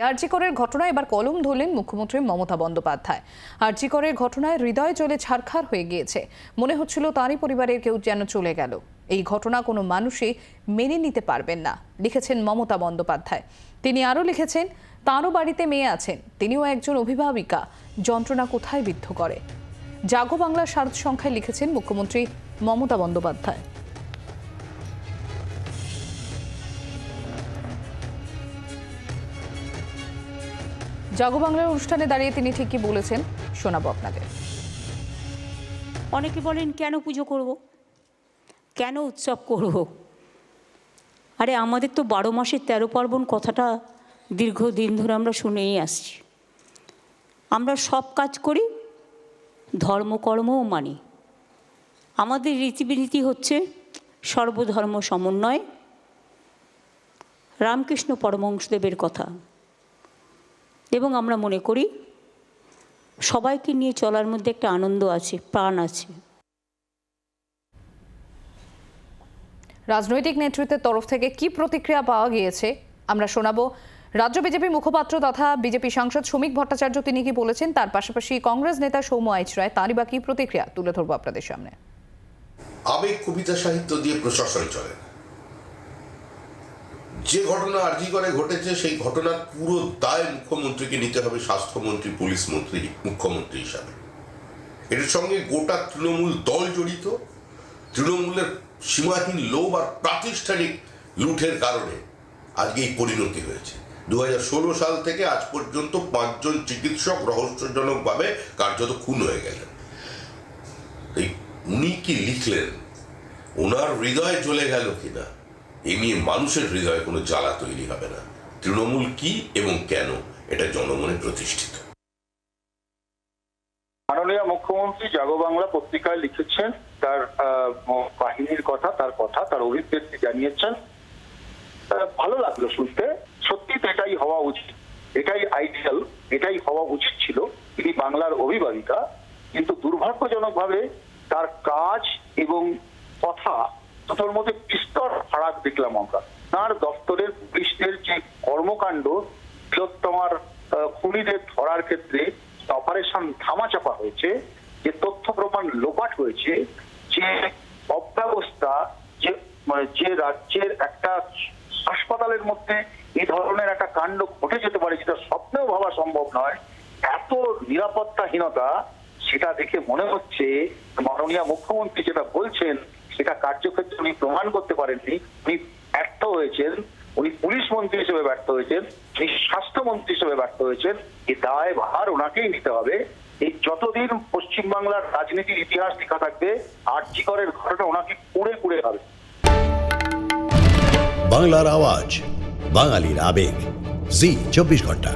আরজি করের ঘটনায় এবার কলম ধরলেন মুখ্যমন্ত্রী মমতা বন্দ্যোপাধ্যায়। আরজি করের ঘটনায় হৃদয় জ্বলে ছারখার হয়ে গিয়েছে, মনে হচ্ছিল তারই পরিবারের কেউ যেন চলে গেল। এই ঘটনা কোনো মানুষই মেনে নিতে পারবেন না, লিখেছেন মমতা বন্দ্যোপাধ্যায়। তিনি আরও লিখেছেন, তাঁরও বাড়িতে মেয়ে আছেন, তিনিও একজন অভিভাবিকা, যন্ত্রণা কোথায় বিদ্ধ করে। জাগো বাংলার সারদ সংখ্যায় লিখেছেন মুখ্যমন্ত্রী মমতা বন্দ্যোপাধ্যায়। জাগো বাংলার অনুষ্ঠানে দাঁড়িয়ে তিনি ঠিকই বলেছেন, শোনাবো আপনাদের। অনেকে বলেন কেন পুজো করব, কেন উৎসব করব। আরে আমাদের তো 12 মাসের 13 পার্বণ কথাটা দীর্ঘদিন ধরে আমরা শুনেই আসছি। আমরা সব কাজ করি, ধর্মকর্মও মানি। আমাদের রীতিনীতি হচ্ছে সর্বধর্ম সমন্বয়, রামকৃষ্ণ পরমহংসদেবের কথা। এবং আমরা মনে করি সবাইকে নিয়ে চলার মধ্যে একটা আনন্দ আছে, প্রাণ আছে। রাজনৈতিক নেতৃত্বের তরফ থেকে কি প্রতিক্রিয়া পাওয়া গিয়েছে আমরা শোনাবো। রাজ্য বিজেপি মুখপাত্র তথা বিজেপি সাংসদ শ্রমিক ভট্টাচার্য তিনি কি বলেছেন, তার পাশাপাশি কংগ্রেস নেতা সৌম্য আইচ রায় তারই বা কি প্রতিক্রিয়া তুলে ধরবো আপনাদের সামনে। আবেগ কবিতা সাহিত্য দিয়ে প্রশাসন চলে না। যে ঘটনা আরজি করে ঘটেছে সেই ঘটনার পুরো দায় মুখ্যমন্ত্রীকে নিতে হবে, স্বাস্থ্যমন্ত্রী, পুলিশ মন্ত্রী, মুখ্যমন্ত্রী হিসাবে। এর সঙ্গে গোটা তৃণমূল দল জড়িত। তৃণমূলের সীমাহীন লোভ আর প্রাতিষ্ঠানিক লুঠের কারণে আজকে এই পরিণতি হয়েছে। 2016 সাল থেকে আজ পর্যন্ত 5 জন চিকিৎসক রহস্যজনকভাবে কার্যত খুন হয়ে গেলেন। এই উনি কি লিখলেন, ওনার হৃদয় জ্বলে গেল কিনা, এ নিয়ে মানুষের হৃদয়ে কোনো জ্বালা তৈরি হবে না। তৃণমূল কি এবং কেন, এটা জনমনে প্রতিষ্ঠিত। মাননীয় মুখ্যমন্ত্রী জাগো বাংলা পত্রিকায় লিখেছেন তার কাহিনীর কথা, তার অভিব্যক্তি জানিয়েছেন। ভালো লাগলো শুনতে। সত্যি তো এটাই হওয়া উচিত, এটাই আইডিয়াল, এটাই হওয়া উচিত ছিল। তিনি বাংলার অভিভাবিকা, কিন্তু দুর্ভাগ্যজনকভাবে তার কাজ এবং কথা দুটোর মধ্যে বিস্তর ফারাক দেখলাম আমরা। তার দপ্তরের পুলিশদের যে কর্মকাণ্ড, তিলোত্তমার খুনিদের ধরার ক্ষেত্রে অপারেশন ধামাচাপা হয়েছে, যে তথ্য প্রমাণ লোপাট হয়েছে, যে অব্যবস্থা, যে রাজ্যের একটা হাসপাতালের মধ্যে এই ধরনের একটা কাণ্ড ঘটে যেতে পারে যেটা স্বপ্নেও ভাবা সম্ভব নয়, এত নিরাপত্তাহীনতা, সেটা দেখে মনে হচ্ছে মাননীয় মুখ্যমন্ত্রী যেটা বলছেন সেটা কার্যক্ষেত্রে উনি প্রমাণ করতে পারেননি। উনি ব্যর্থ হয়েছেন, উনি পুলিশ মন্ত্রী হিসেবে ব্যর্থ হয়েছেন, উনি স্বাস্থ্যমন্ত্রী হিসেবে ব্যর্থ হয়েছেন। এই দায় ভার ওনাকেই নিতে হবে। এই যতদিন পশ্চিমবাংলার রাজনীতির ইতিহাস লেখা থাকবে, আরজি করের ঘটনা ওনাকে কুড়ে কুড়ে হবে। বাংলার আওয়াজ, বাঙালির আবেগ, জি 24 ঘন্টা।